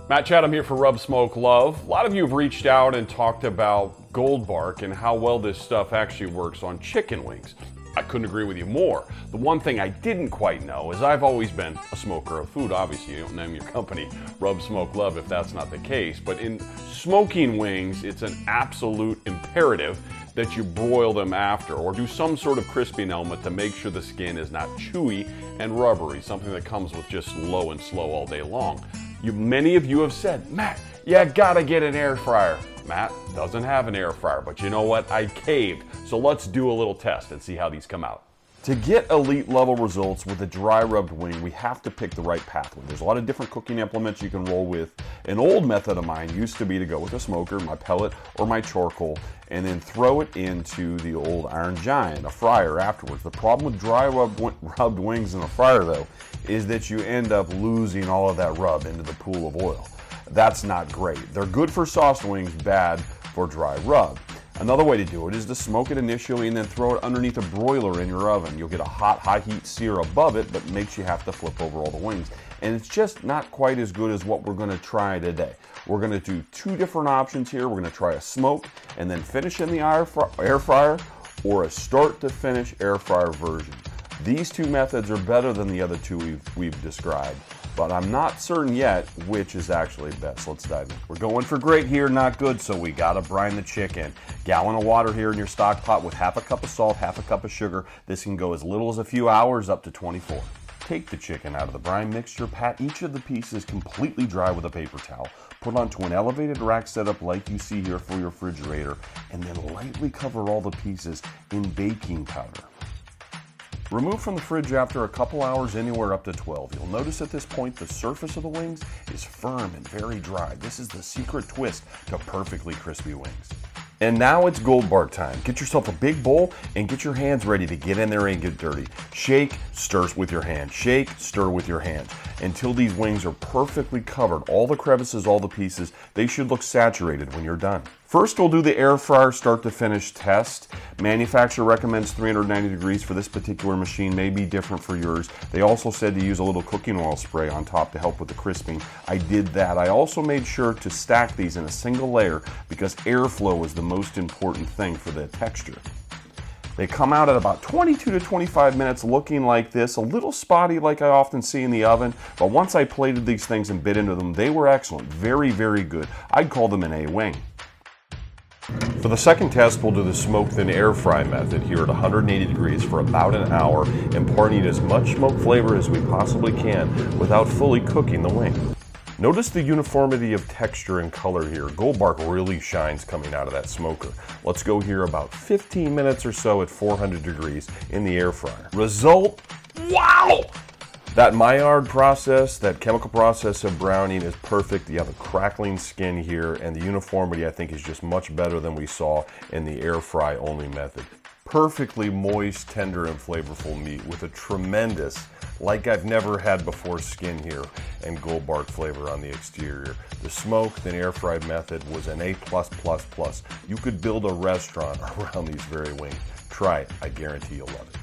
Matt Chatham here for Rub Smoke Love. A lot of you have reached out and talked about Gold Bark and how well this stuff actually works on chicken wings. I couldn't agree with you more. The one thing I didn't quite know is I've always been a smoker of food. Obviously, you don't name your company Rub Smoke Love if that's not the case. But in smoking wings, it's an absolute imperative that you broil them after or do some sort of crisping element to make sure the skin is not chewy and rubbery, something that comes with just low and slow all day long. Many of you have said, Matt, you gotta get an air fryer. Matt doesn't have an air fryer, but you know what? I caved. So let's do a little test and see how these come out. To get elite level results with a dry rubbed wing, we have to pick the right pathway. There's a lot of different cooking implements you can roll with. An old method of mine used to be to go with a smoker, my pellet or my charcoal, and then throw it into the old Iron Giant, a fryer afterwards. The problem with dry rubbed wings in a fryer though, is that you end up losing all of that rub into the pool of oil. That's not great. They're good for sauce wings, bad for dry rub. Another way to do it is to smoke it initially and then throw it underneath a broiler in your oven. You'll get a hot, high heat sear above it that makes you have to flip over all the wings. And it's just not quite as good as what we're going to try today. We're going to do two different options here. We're going to try a smoke and then finish in the air fryer, or a start to finish air fryer version. These two methods are better than the other two we've described, but I'm not certain yet which is actually best. Let's dive in. We're going for great here, not good, so we gotta brine the chicken. Gallon of water here in your stock pot with half a cup of salt, half a cup of sugar. This can go as little as a few hours up to 24. Take the chicken out of the brine mixture, pat each of the pieces completely dry with a paper towel. Put onto an elevated rack setup like you see here for your refrigerator, and then lightly cover all the pieces in baking powder. Remove from the fridge after a couple hours, anywhere up to 12. You'll notice at this point the surface of the wings is firm and very dry. This is the secret twist to perfectly crispy wings. And now it's Gold Bark time. Get yourself a big bowl and get your hands ready to get in there and get dirty. Shake, stir with your hand. Shake, stir with your hand until these wings are perfectly covered. All the crevices, all the pieces, they should look saturated when you're done. First, we'll do the air fryer start to finish test. Manufacturer recommends 390 degrees for this particular machine, may be different for yours. They also said to use a little cooking oil spray on top to help with the crisping. I did that. I also made sure to stack these in a single layer because airflow is the most important thing for the texture. They come out at about 22 to 25 minutes looking like this, a little spotty like I often see in the oven, but once I plated these things and bit into them, they were excellent. Very, very good. I'd call them an A wing. For the second test, we'll do the smoke then air fry method here at 180 degrees for about an hour, imparting as much smoke flavor as we possibly can without fully cooking the wing. Notice the uniformity of texture and color here. Gold Bark really shines coming out of that smoker. Let's go here about 15 minutes or so at 400 degrees in the air fryer. Result, wow! That Maillard process, that chemical process of browning is perfect. You have a crackling skin here, and the uniformity I think is just much better than we saw in the air fry only method. Perfectly moist, tender, and flavorful meat with a tremendous, like I've never had before, skin here and Gold Bark flavor on the exterior. The smoke, then air fried method was an A+++. You could build a restaurant around these very wings. Try it, I guarantee you'll love it.